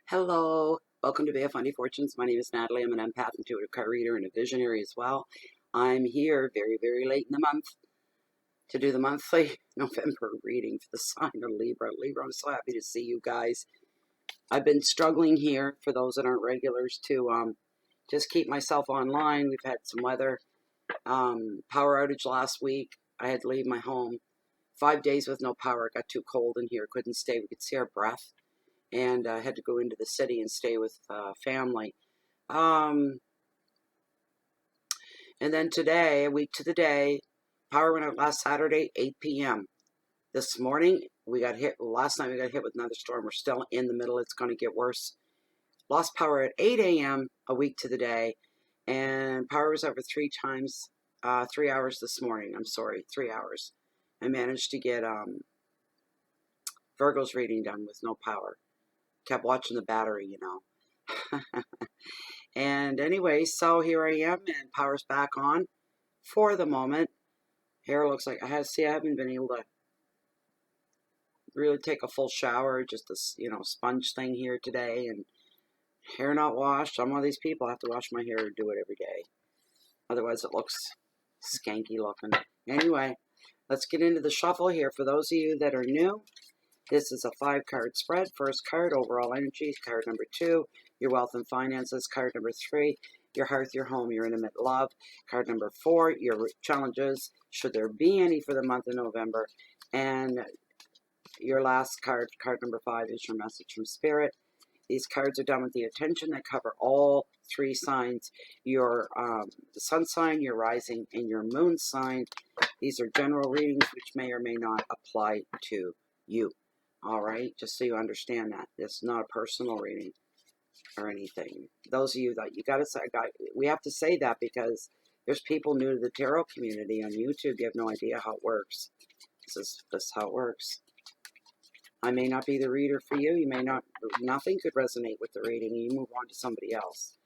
Hello, welcome to Bay of Funny Fortunes. My name is Natalie. I'm an empath, intuitive card reader, and a visionary as well. I'm here very, very late in the month to do the monthly November reading for the sign of Libra. Libra, I'm so happy to see you guys. I've been struggling here, for those that aren't regulars, to just keep myself online. We've had some weather, power outage last week. I had to leave my home. 5 days with no power. It got too cold in here. Couldn't stay. We could see our breath. And I had to go into the city and stay with family. And then today, a week to the day, power went out last Saturday, 8 p.m. This morning, we got hit. Last night, we got hit with another storm. We're still in the middle. It's going to get worse. Lost power at 8 a.m. a week to the day. And power was over 3 times, 3 hours this morning. I'm sorry, 3 hours. I managed to get Virgo's reading done with no power. Kept watching the battery, you know. And anyway, so here I am, and power's back on for the moment. Hair looks like I haven't been able to really take a full shower, just this, sponge thing here today, and hair not washed. I'm one of these people. I have to wash my hair and do it every day. Otherwise, it looks skanky looking. Anyway, let's get into the shuffle here. For those of you that are new, this is a 5-card spread. First card, overall energy. Card number 2, your wealth and finances. Card number 3, your hearth, your home, your intimate love. Card number 4, your challenges, should there be any for the month of November. And your last card, card number 5, is your message from Spirit. These cards are done with the intention that cover all 3 signs, your sun sign, your rising, and your moon sign. These are general readings which may or may not apply to you. All right, just so you understand that. This is not a personal reading or anything. Those of you that we have to say that because there's people new to the tarot community on YouTube. You have no idea how it works. This is how it works. I may not be the reader for you. You may not, nothing could resonate with the reading, and you move on to somebody else.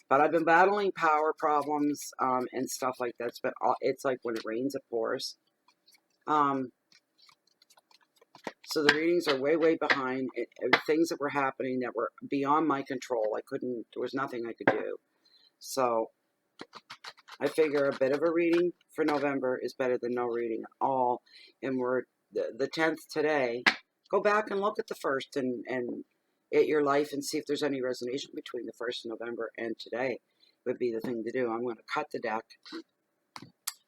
But I've been battling power problems and stuff like that. It's like when it rains, it pours. So the readings are way, way behind. Things that were happening that were beyond my control. There was nothing I could do. So I figure a bit of a reading for November is better than no reading at all. And we're the 10th today. Go back and look at the 1st and at your life and see if there's any resonation between the 1st of November and today would be the thing to do. I'm going to cut the deck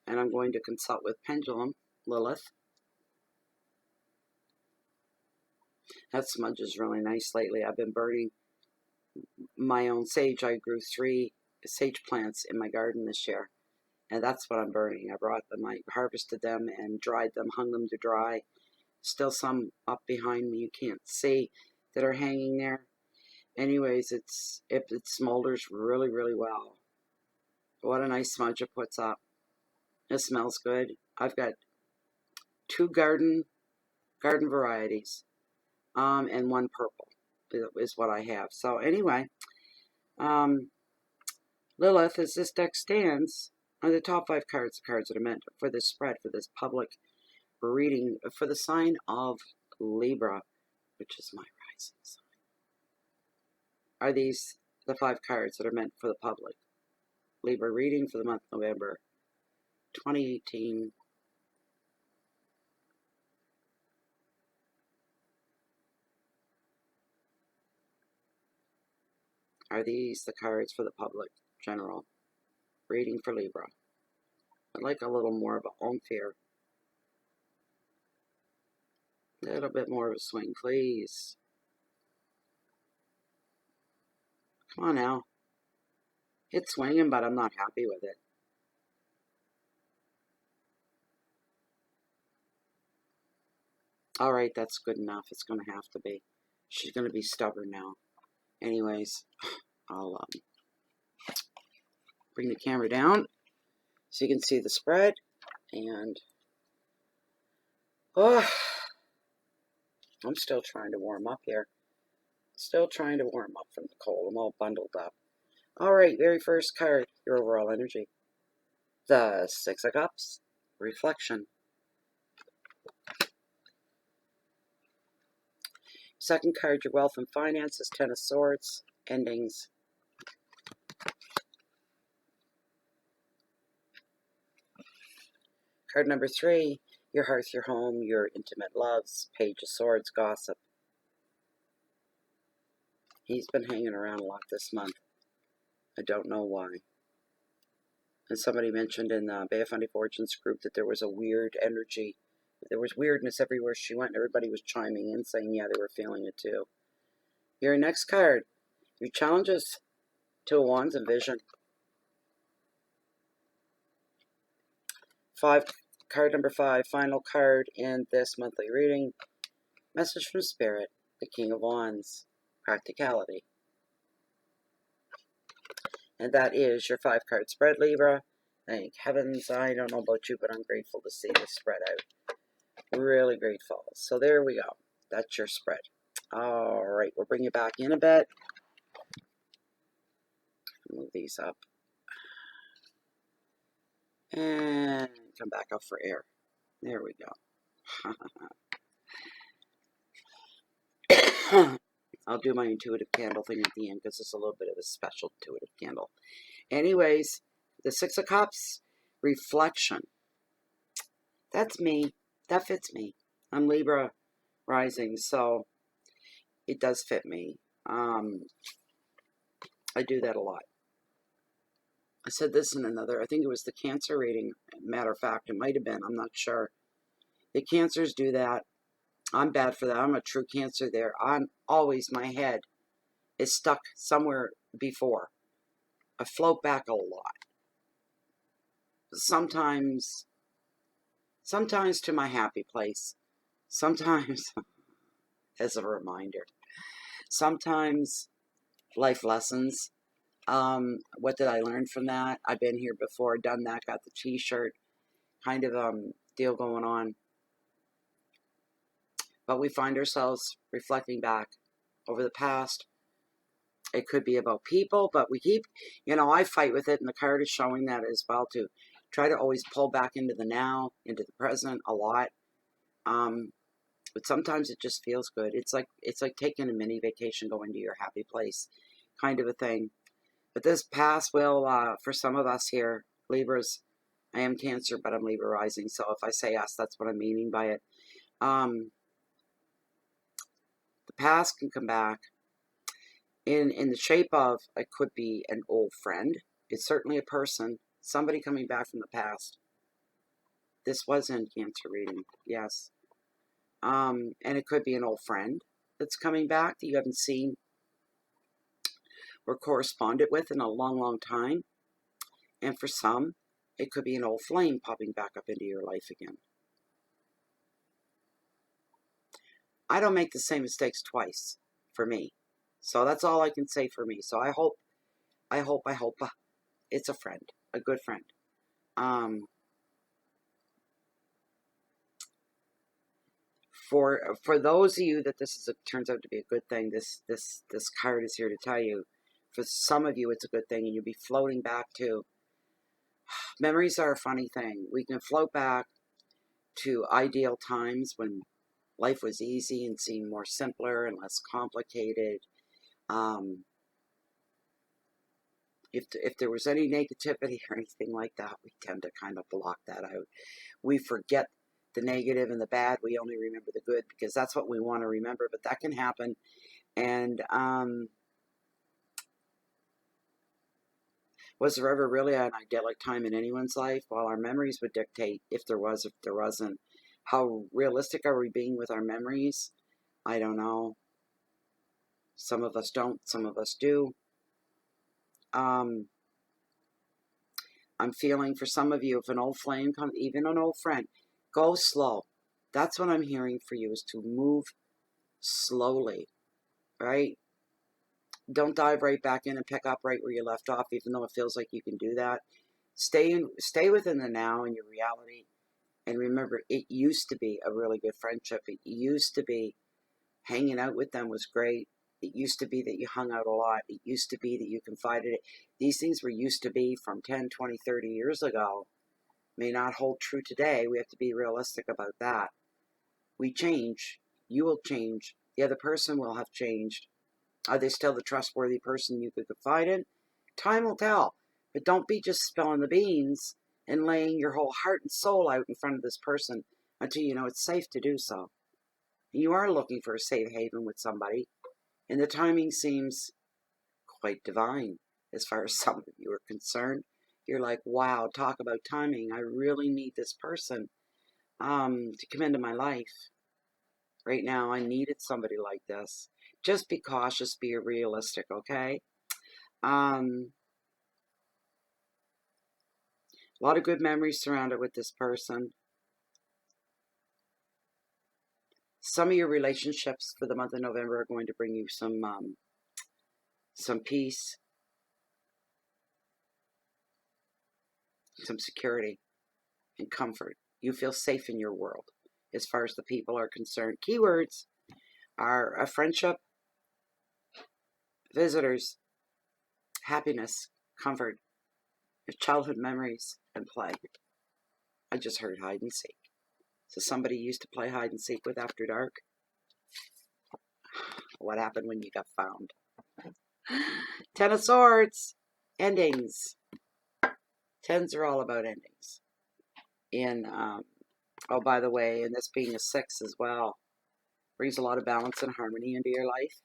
and I'm going to consult with Pendulum, Lilith. That smudge is really nice lately. I've been burning my own sage. I grew 3 sage plants in my garden this year, and that's what I'm burning. I brought them, I harvested them and dried them, hung them to dry. Still some up behind me you can't see that are hanging there. Anyways, it smolders really, really well. What a nice smudge it puts up. It smells good. I've got 2 garden varieties. And 1 purple is what I have. So anyway, Lilith, as this deck stands, are the top 5 cards, the cards that are meant for this spread, for this public reading, for the sign of Libra, which is my rising sign. Are these the 5 cards that are meant for the public Libra reading for the month of November 2018? Are these the cards for the public general reading for Libra? I'd like a little more of a home fear. A little bit more of a swing, please. Come on now. It's swinging, but I'm not happy with it. All right, that's good enough. It's going to have to be. She's going to be stubborn now. Anyways, I'll bring the camera down so you can see the spread. And I'm still trying to warm up here. Still trying to warm up from the cold. I'm all bundled up. All right, very first card, your overall energy. The 6 of Cups, reflection. Second card, your wealth and finances, Ten of Swords, endings. Card number 3, your hearth, your home, your intimate loves, Page of Swords, gossip. He's been hanging around a lot this month. I don't know why. And somebody mentioned in the Bay of Funny Fortunes group that there was a weird energy. There was weirdness everywhere she went. Everybody was chiming in saying, yeah, they were feeling it too. Your next card, your challenges, Two of Wands and Vision. 5, card number 5, final card in this monthly reading. Message from Spirit, the King of Wands, practicality. And that is your 5-card spread, Libra. Thank heavens. I don't know about you, but I'm grateful to see this spread out. Really grateful. So there we go. That's your spread. All right, we'll bring you back in a bit. Move these up. And come back up for air. There we go. I'll do my intuitive candle thing at the end because it's a little bit of a special intuitive candle. Anyways, the 6 of Cups, reflection. That's me. That fits me. I'm Libra rising, so it does fit me. I do that a lot. I said this in another, I think it was the Cancer reading. Matter of fact, it might have been. I'm not sure. The Cancers do that. I'm bad for that. I'm a true Cancer there. I'm always, my head is stuck somewhere before. I float back a lot. Sometimes to my happy place. Sometimes as a reminder. Sometimes life lessons. What did I learn from that? I've been here before, done that, got the t-shirt kind of deal going on. But we find ourselves reflecting back over the past. It could be about people, but we keep, I fight with it, and the card is showing that as well, to try to always pull back into the now, into the present a lot. But sometimes it just feels good. It's like taking a mini vacation, going to your happy place, kind of a thing. But this past will, for some of us here, Libras, I am Cancer, but I'm Libra rising. So if I say us, that's what I'm meaning by it. The past can come back in the shape of, it could be an old friend. It's certainly a person, somebody coming back from the past. This was in Cancer reading, yes. And it could be an old friend that's coming back that you haven't seen or corresponded with in a long, long time. And for some, it could be an old flame popping back up into your life again. I don't make the same mistakes twice, for me. So that's all I can say for me. So I hope it's a friend, a good friend. For those of you that turns out to be a good thing, this card is here to tell you. For some of you, it's a good thing, and you'll be floating back to. Memories are a funny thing. We can float back to ideal times when life was easy and seemed more simpler and less complicated. If there was any negativity or anything like that, we tend to kind of block that out. We forget the negative and the bad. We only remember the good because that's what we want to remember. But that can happen. And was there ever really an idyllic time in anyone's life? Well, our memories would dictate if there was, if there wasn't. How realistic are we being with our memories? I don't know. Some of us don't. Some of us do. I'm feeling for some of you, if an old flame comes, even an old friend, go slow. That's what I'm hearing for you, is to move slowly, right? Don't dive right back in and pick up right where you left off, even though it feels like you can do that. Stay within the now and your reality. And remember, it used to be a really good friendship. It used to be hanging out with them was great. It used to be that you hung out a lot. It used to be that you confided it. These things were used to be from 10, 20, 30 years ago. May not hold true today. We have to be realistic about that. We change. You will change. The other person will have changed. Are they still the trustworthy person you could confide in? Time will tell. But don't be just spilling the beans and laying your whole heart and soul out in front of this person until you know it's safe to do so. And you are looking for a safe haven with somebody, and the timing seems quite divine as far as some of you are concerned. You're like, wow, talk about timing. I really need this person to come into my life. Right now, I needed somebody like this. Just be cautious, be realistic, okay? A lot of good memories surrounded with this person. Some of your relationships for the month of November are going to bring you some peace, some security, and comfort. You feel safe in your world as far as the people are concerned. Keywords are a friendship, visitors, happiness, comfort, childhood memories, and play. I just heard hide and seek. So somebody used to play hide and seek with after dark. What happened when you got found? Ten of Swords. Endings. Tens are all about endings. And, oh, by the way, and this being a 6 as well, brings a lot of balance and harmony into your life.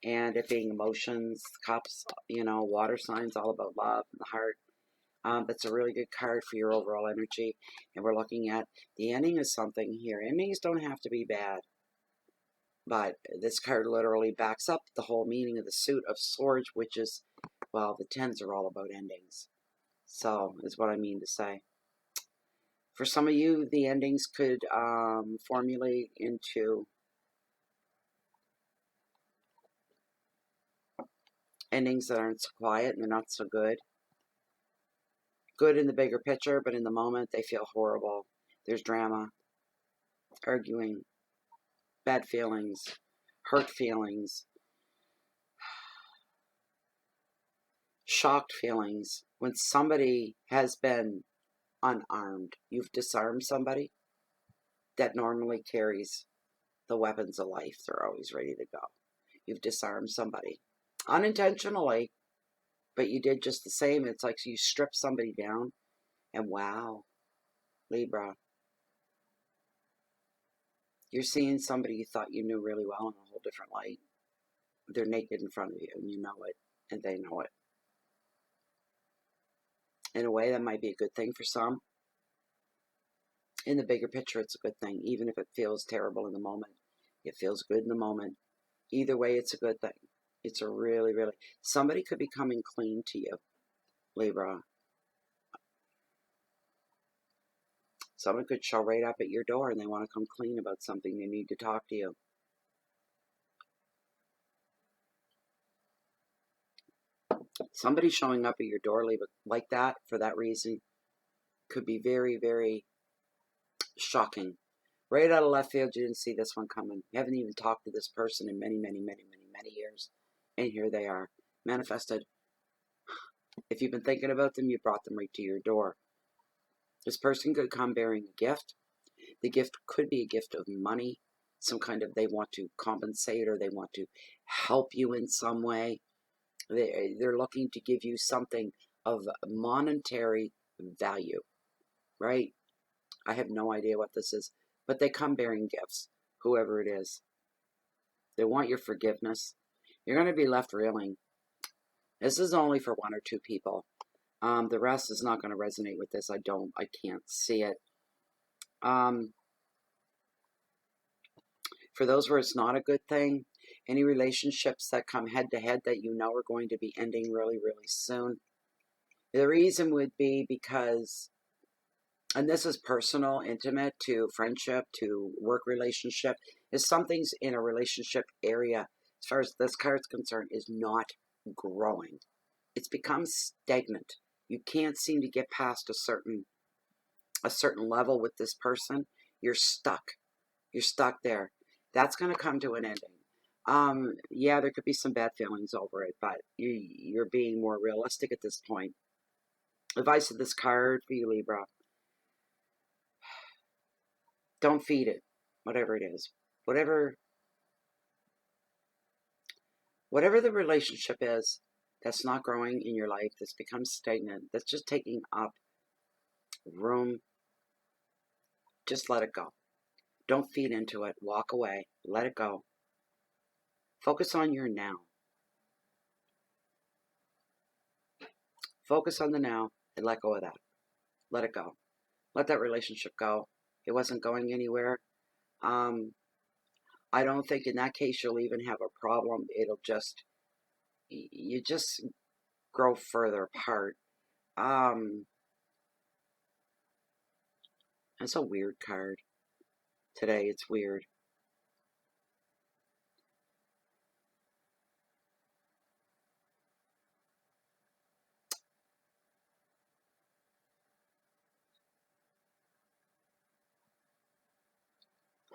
And it being emotions, cups, water signs, all about love and the heart. That's a really good card for your overall energy. And we're looking at the ending of something here. Endings don't have to be bad. But this card literally backs up the whole meaning of the suit of swords, which is, well, the tens are all about endings. So, is what I mean to say. For some of you, the endings could formulate into endings that aren't so quiet and they're not so good. Good in the bigger picture, but in the moment, they feel horrible. There's drama, arguing, bad feelings, hurt feelings, shocked feelings. When somebody has been unarmed, you've disarmed somebody that normally carries the weapons of life. They're always ready to go. You've disarmed somebody unintentionally, but you did just the same. It's like you strip somebody down, and wow, Libra, you're seeing somebody you thought you knew really well in a whole different light. They're naked in front of you, and you know it, and they know it. In a way, that might be a good thing for some. In the bigger picture, it's a good thing, even if it feels terrible in the moment. It feels good in the moment. Either way, it's a good thing. It's a really, really... Somebody could be coming clean to you, Libra. Someone could show right up at your door and they want to come clean about something. They need to talk to you. Somebody showing up at your door, Libra, like that, for that reason, could be very, very shocking. Right out of left field, you didn't see this one coming. You haven't even talked to this person in many, many, many, many, many years. And here they are, manifested. If you've been thinking about them, you brought them right to your door. This person could come bearing a gift. The gift could be a gift of money, some kind of, they want to compensate or they want to help you in some way. They're looking to give you something of monetary value, right? I have no idea what this is, but they come bearing gifts, whoever it is. They want your forgiveness. You're going to be left reeling. This is only for 1 or 2 people. The rest is not going to resonate with this. I can't see it. For those where it's not a good thing, any relationships that come head to head that you know are going to be ending really, really soon. The reason would be because, and this is personal, intimate, to friendship, to work relationship, is something's in a relationship area, as far as this card's concerned, is not growing. It's become stagnant. You can't seem to get past a certain level with this person. You're stuck. You're stuck there. That's going to come to an ending. Yeah, there could be some bad feelings over it, but you're being more realistic at this point. Advice of this card for you, Libra. Don't feed it, whatever it is. Whatever Whatever the relationship is that's not growing in your life, that's become stagnant, that's just taking up room, just let it go. Don't feed into it. Walk away. Let it go. Focus on your now. Focus on the now and let go of that. Let it go. Let that relationship go. It wasn't going anywhere. Um, I don't think in that case you'll even have a problem. It'll just, you just grow further apart. It's a weird card today. It's weird.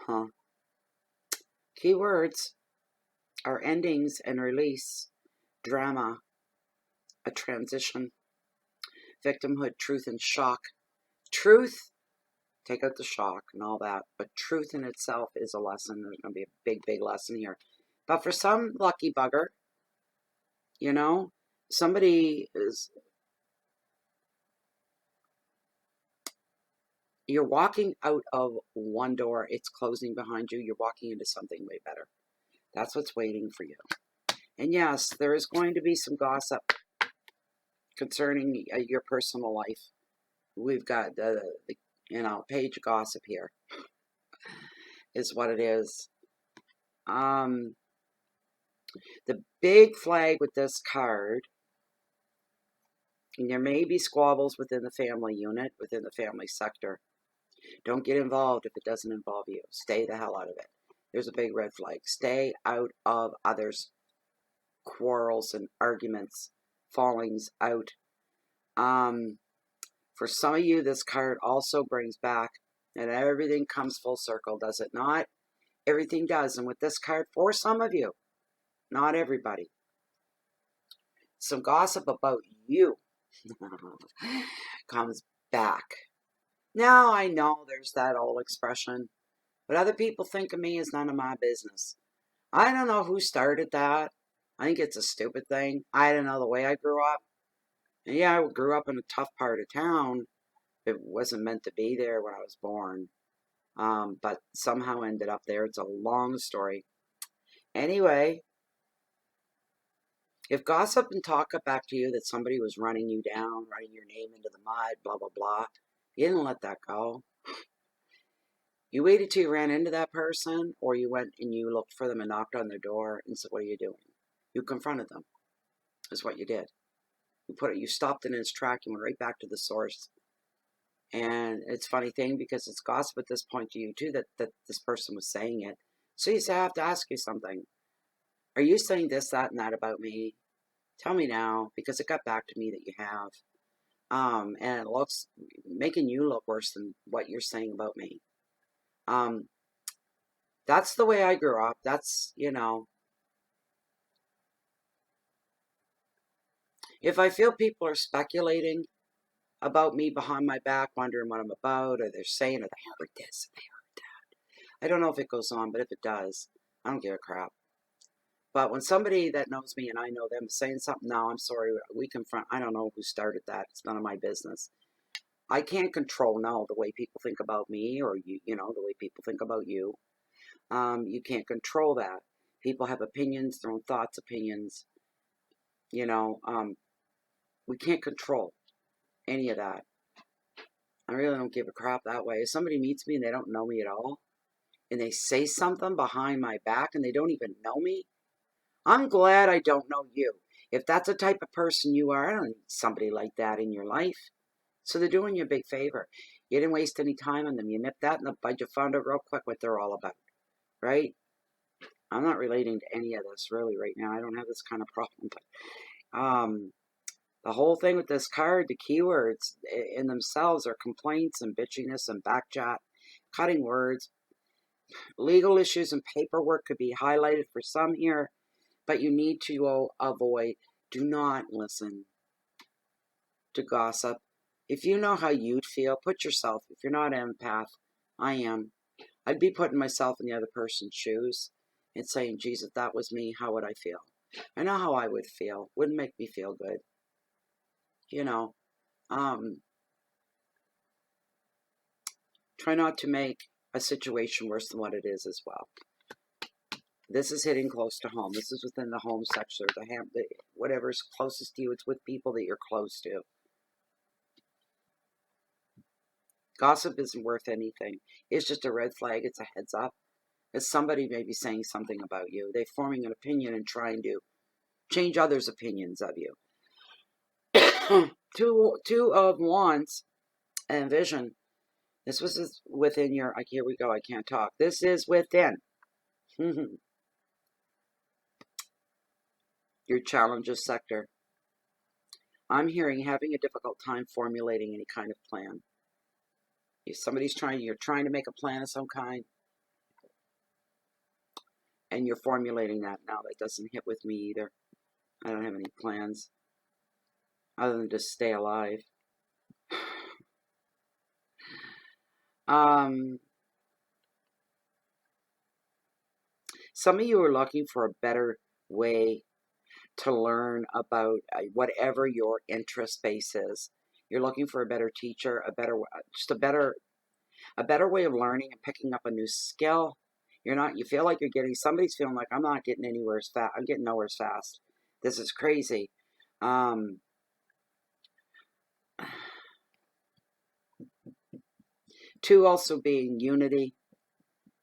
Huh. Keywords are endings and release, drama, a transition, victimhood, truth, and shock. Truth, take out the shock and all that, but truth in itself is a lesson. There's going to be a big, big lesson here. But for some lucky bugger, you know, somebody is, you're walking out of one door, it's closing behind you, you're walking into something way better. That's what's waiting for you. And yes, there is going to be some gossip concerning your personal life. We've got the page gossip here is what it is. The big flag with this card, and there may be squabbles within the family unit, within the family sector. Don't get involved if it doesn't involve you. Stay the hell out of it. There's a big red flag. Stay out of others' quarrels and arguments, fallings out. For some of you, this card also brings back that everything comes full circle, does it not? Everything does. And with this card, for some of you, not everybody, some gossip about you comes back. Now, I know there's that old expression, what other people think of me is none of my business. I don't know who started that. I think it's a stupid thing. I don't know the way I grew up. And yeah, I grew up in a tough part of town. It wasn't meant to be there when I was born. But somehow ended up there. It's a long story. Anyway, if gossip and talk got back to you that somebody was running you down, running your name into the mud, blah, blah, blah, you didn't let that go. You waited till you ran into that person, or you went and you looked for them and knocked on their door and said, what are you doing? You confronted them, is what you did. You stopped it in its track, you went right back to the source. And it's a funny thing because it's gossip at this point to you too that this person was saying it. So you say, I have to ask you something. Are you saying this, that, and that about me? Tell me now, because it got back to me that you have. And it looks, making you look worse than what you're saying about me. That's the way I grew up. That's, if I feel people are speculating about me behind my back, wondering what I'm about, or they're saying, or they heard this, or they heard that. I don't know if it goes on, but if it does, I don't give a crap. But when somebody that knows me and I know them is saying something, no, I'm sorry, we confront, I don't know who started that. It's none of my business. I can't control, no, the way people think about me or the way people think about you. You can't control that. People have opinions, their own thoughts, opinions. We can't control any of that. I really don't give a crap that way. If somebody meets me and they don't know me at all, and they say something behind my back and they don't even know me, I'm glad I don't know you. If that's the type of person you are, I don't need somebody like that in your life. So they're doing you a big favor. You didn't waste any time on them. You nipped that in the bud. You found out real quick what they're all about, right? I'm not relating to any of this really right now. I don't have this kind of problem. But the whole thing with this card, the keywords in themselves are complaints and bitchiness and backchat, cutting words. Legal issues and paperwork could be highlighted for some here, but you need to avoid. Do not listen to gossip. If you know how you'd feel, put yourself, if you're not an empath, I am, I'd be putting myself in the other person's shoes and saying, geez, if that was me, how would I feel? I know how I would feel. Wouldn't make me feel good. You know, um, try not to make a situation worse than what it is as well. This is hitting close to home. This is within the home sector, whatever's closest to you. It's with people that you're close to. Gossip isn't worth anything. It's just a red flag. It's a heads up. It's somebody maybe saying something about you. They're forming an opinion and trying to change others' opinions of you. Two of Wands and Vision. This was within your. Here we go. I can't talk. This is within your challenges sector. I'm hearing having a difficult time formulating any kind of plan. If you're trying to make a plan of some kind, and you're formulating that now. That doesn't hit with me either. I don't have any plans other than just stay alive. Some of you are looking for a better way to learn about whatever your interest base is. You're looking for a better teacher, just a better way of learning and picking up a new skill. You feel like somebody's feeling like I'm not getting anywhere fast. I'm getting nowhere fast. This is crazy. Two also being unity,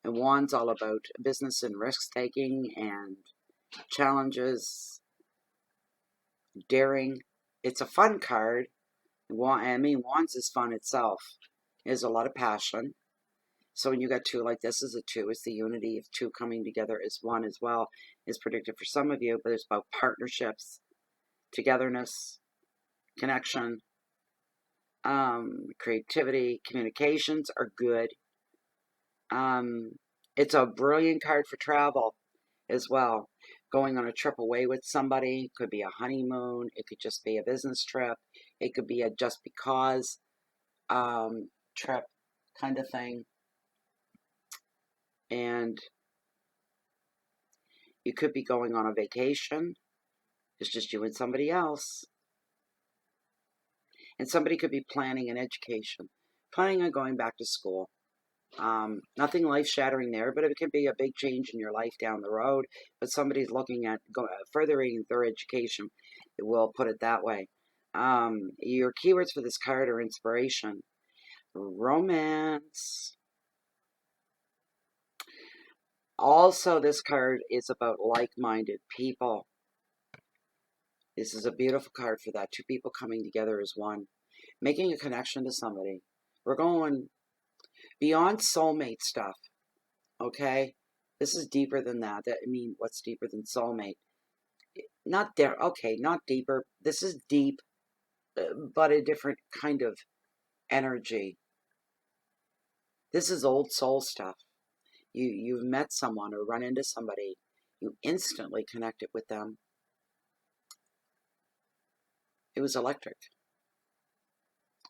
and one's all about business and risk taking and challenges, daring. It's a fun card. Wands is fun itself. There's a lot of passion. So when you got two like this is a two, it's the unity of two coming together as one as well. Is predicted for some of you, but it's about partnerships, togetherness, connection, creativity, communications are good. It's a brilliant card for travel as well. Going on a trip away with somebody, could be a honeymoon, it could just be a business trip, it could be a just because trip kind of thing. And you could be going on a vacation. It's just you and somebody else. And somebody could be planning an education, planning on going back to school. Nothing life-shattering there, but it could be a big change in your life down the road. But somebody's looking at furthering their education. We'll put it that way. Your keywords for this card are inspiration, romance. Also, this card is about like-minded people. This is a beautiful card for that. Two people coming together as one, making a connection to somebody. We're going beyond soulmate stuff, okay? This is deeper than that. What's deeper than soulmate? Not there. Okay, not deeper. This is deep, but a different kind of energy. This is old soul stuff. You've met someone or run into somebody. You instantly connected with them. It was electric.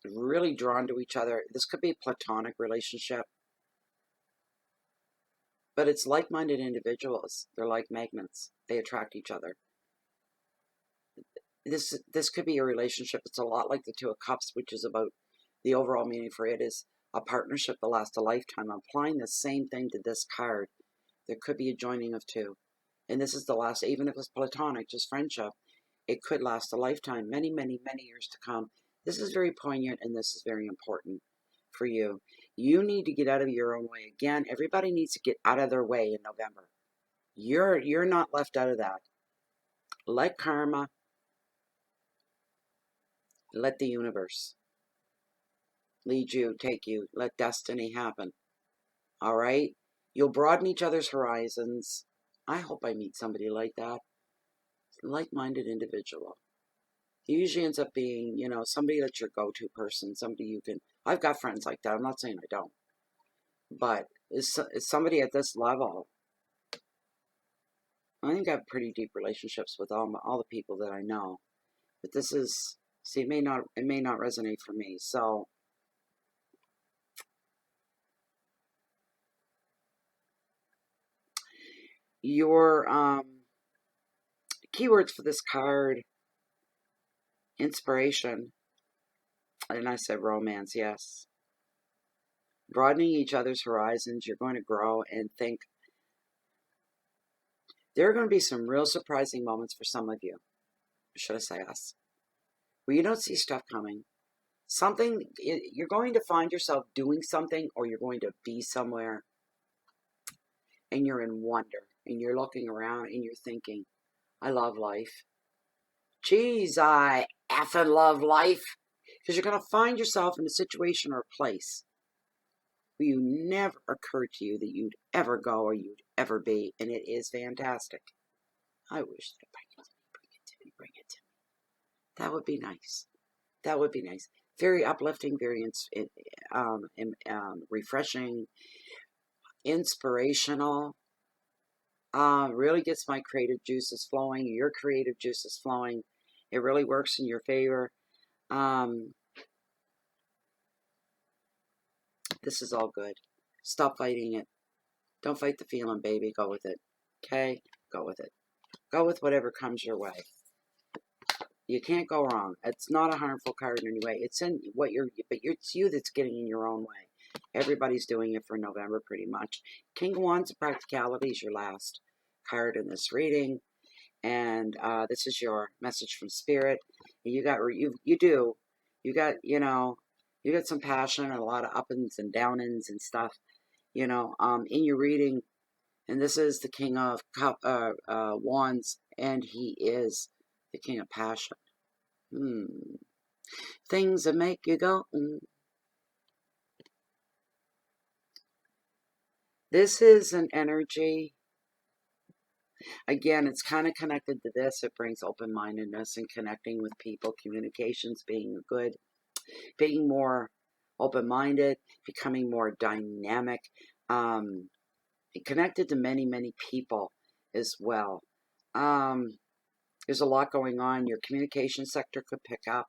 Really drawn to each other. This could be a platonic relationship. But it's like-minded individuals. They're like magnets. They attract each other. This could be a relationship. It's a lot like the Two of Cups, which is about the overall meaning for it is a partnership that lasts a lifetime. I'm applying the same thing to this card. There could be a joining of two. And this is the last, even if it's platonic, just friendship, it could last a lifetime, many, many, many years to come. This is very poignant and this is very important for you. You need to get out of your own way. Again, everybody needs to get out of their way in November. You're not left out of that. Let karma, let the universe lead you, take you, let destiny happen. All right? You'll broaden each other's horizons. I hope I meet somebody like that. Like-minded individual. It usually ends up being, somebody that's your go-to person, somebody you can. I've got friends like that. I'm not saying I don't. But is somebody at this level, I think I have pretty deep relationships with all the people that I know. But this is, see, it may not resonate for me. So your Keywords for this card: inspiration. And I said romance, yes. Broadening each other's horizons. You're going to grow and think. There are going to be some real surprising moments for some of you. Or should I say us? Where you don't see stuff coming. Something, you're going to find yourself doing something, or you're going to be somewhere and you're in wonder and you're looking around and you're thinking, I love life. Geez, I effing love life. Because you're going to find yourself in a situation or a place where you never occurred to you that you'd ever go or you'd ever be, and it is fantastic. I wish that bring it to me, bring it to me. That would be nice. That would be nice. Very uplifting, very refreshing, inspirational. Really gets my creative juices flowing. Your creative juices flowing. It really works in your favor. This is all good. Stop fighting it. Don't fight the feeling, baby. Go with it. Okay? Go with it. Go with whatever comes your way. You can't go wrong. It's not a harmful card in any way. It's in what it's you that's getting in your own way. Everybody's doing it for November pretty much. King of Wands of Practicality is your last card in this reading. And this is your message from Spirit. You got some passion and a lot of up-ins and down-ins and stuff, in your reading. And this is the King of Wands, and he is the King of Passion. Things that make you go, This is an energy. Again, it's kind of connected to this. It brings open-mindedness and connecting with people, communications being good, being more open-minded, becoming more dynamic, connected to many, many people as well. There's a lot going on. Your communication sector could pick up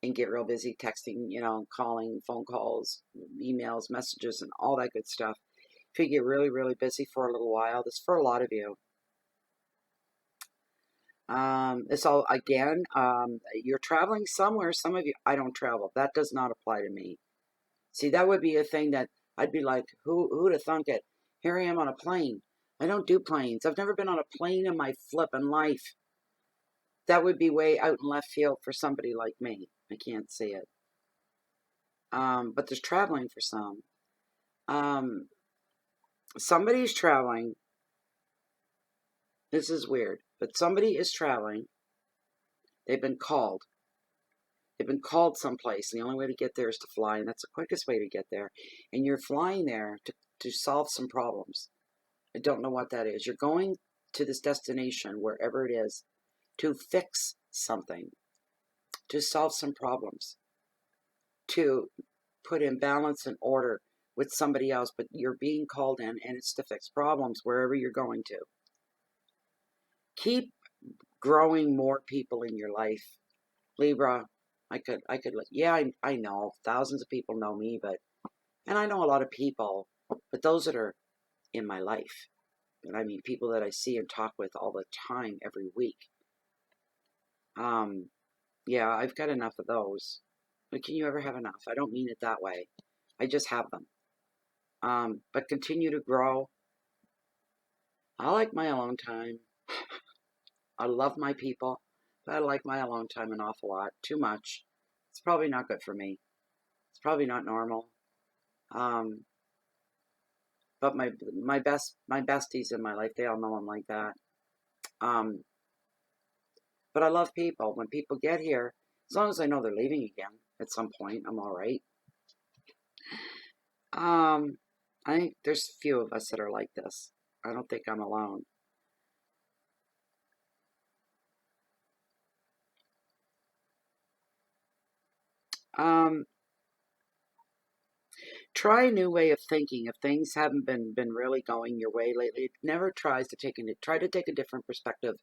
and get real busy texting, calling, phone calls, emails, messages, and all that good stuff. Could get really, really busy for a little while. This is for a lot of you. It's all, again, you're traveling somewhere. Some of you, I don't travel. That does not apply to me. See, that would be a thing that I'd be like, who'd have thunk it? Here I am on a plane. I don't do planes. I've never been on a plane in my flippin' life. That would be way out in left field for somebody like me. I can't see it. But there's traveling for some. Somebody's traveling. This is weird, but somebody is traveling. They've been called. They've been called someplace, and the only way to get there is to fly, and that's the quickest way to get there. And you're flying there to solve some problems. I don't know what that is. You're going to this destination, wherever it is, to fix something, to solve some problems, to put in balance and order with somebody else, but you're being called in, and it's to fix problems wherever you're going to. Keep growing more people in your life. Libra, I know thousands of people know me, and I know a lot of people, but those that are in my life, and I mean people that I see and talk with all the time, every week. Yeah, I've got enough of those. But can you ever have enough? I don't mean it that way. I just have them. But continue to grow. I like my alone time. I love my people, but I like my alone time an awful lot. Too much. It's probably not good for me. It's probably not normal. But my besties in my life, they all know I'm like that. But I love people. When people get here, as long as I know they're leaving again at some point, I'm all right. I think there's a few of us that are like this. I don't think I'm alone. Try a new way of thinking. If things haven't been really going your way lately, never try to take a different perspective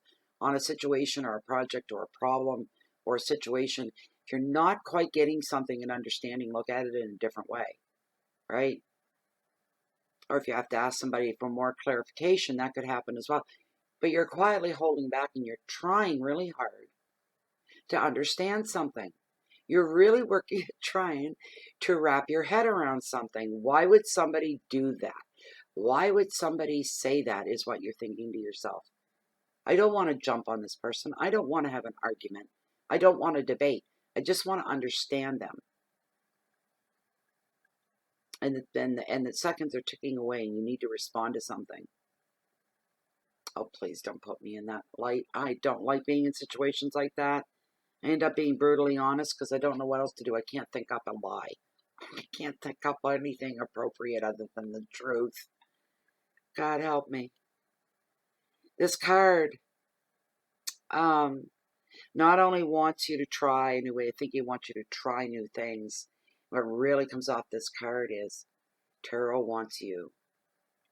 on a situation or a project or a problem or a situation. If you're not quite getting something and understanding, look at it in a different way, right? Or if you have to ask somebody for more clarification, that could happen as well. but you're quietly holding back and you're trying really hard to understand something. You're really working at trying to wrap your head around something. Why would somebody do that? Why would somebody say that, is what you're thinking to yourself. I don't want to jump on this person. I don't want to have an argument. I don't want to debate. I just want to understand them. And the seconds are ticking away and you need to respond to something. Oh, please don't put me in that light. I don't like being in situations like that. I end up being brutally honest because I don't know what else to do. I can't think up a lie. I can't think up anything appropriate other than the truth. God help me. This card not only wants you to try a new way of thinking, wants you to try new things. What really comes off this card is Tarot wants you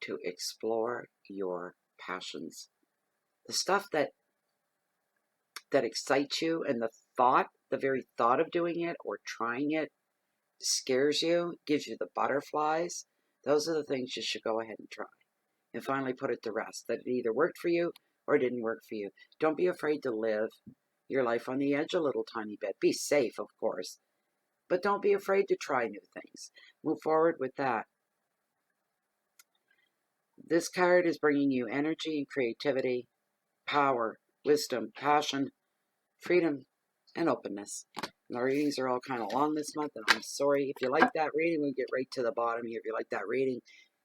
to explore your passions. The stuff that excites you, and the very thought of doing it or trying it scares you, gives you the butterflies. Those are the things you should go ahead and try. And finally put it to rest, that it either worked for you or it didn't work for you. Don't be afraid to live your life on the edge a little tiny bit. Be safe, of course, but don't be afraid to try new things. Move forward with that. This card is bringing you energy and creativity, power, wisdom, passion, freedom, and openness. And the readings are all kind of long this month, and I'm sorry. If you like that reading, we'll get right to the bottom here. If you like that reading,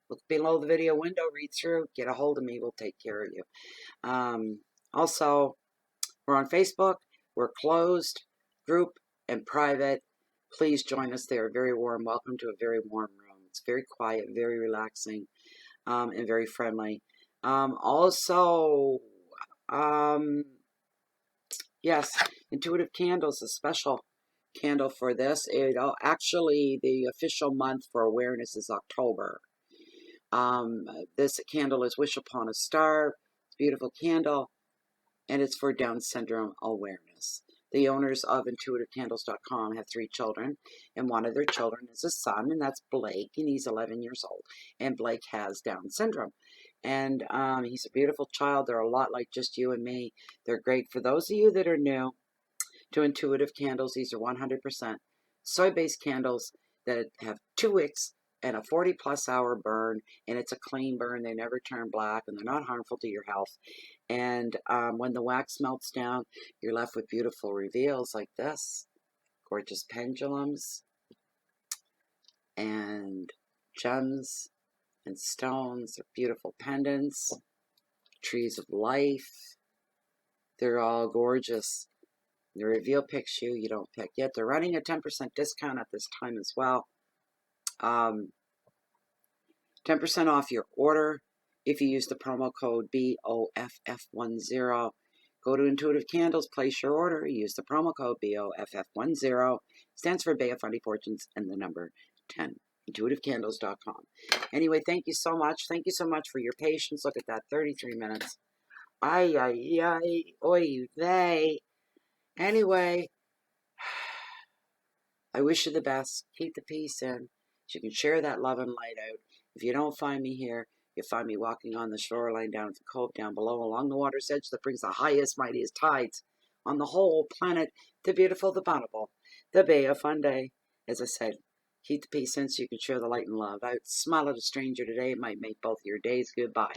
look below the video window, read through, get a hold of me. We'll take care of you. Also, we're on Facebook. We're closed, group, and private. Please join us there. Very warm. Welcome to a very warm room. It's very quiet, very relaxing, and very friendly. Yes, Intuitive Candles, a special candle for this. Actually, the official month for awareness is October. This candle is Wish Upon a Star. It's a beautiful candle, and it's for Down syndrome awareness. The owners of intuitivecandles.com have 3 children, and one of their children is a son, and that's Blake, and he's 11 years old. And Blake has Down syndrome. And he's a beautiful child. They're a lot like just you and me. They're great. For those of you that are new to Intuitive Candles, these are 100% soy-based candles that have 2 wicks and a 40-plus hour burn, and it's a clean burn. They never turn black, and they're not harmful to your health. And when the wax melts down, you're left with beautiful reveals like this. Gorgeous pendulums and gems and stones. They're beautiful pendants. Trees of life. They're all gorgeous. The reveal picks you. You don't pick yet. They're running a 10% discount at this time as well. 10% off your order if you use the promo code BOFF10. Go to Intuitive Candles, place your order, use the promo code BOFF10. Stands for Bay of Funny Fortunes and the number 10. IntuitiveCandles.com. Anyway, thank you so much. Thank you so much for your patience. Look at that, 33 minutes. Ay, ay, ay, oy vey. Anyway, I wish you the best. Keep the peace in. So you can share that love and light out. If you don't find me here, you'll find me walking on the shoreline down at the cove down below, along the water's edge that brings the highest, mightiest tides on the whole planet, the beautiful, the bountiful, the Bay of Fundy. As I said, keep the peace in so you can share the light and love out. Smile at a stranger today. It might make both your days. Goodbye.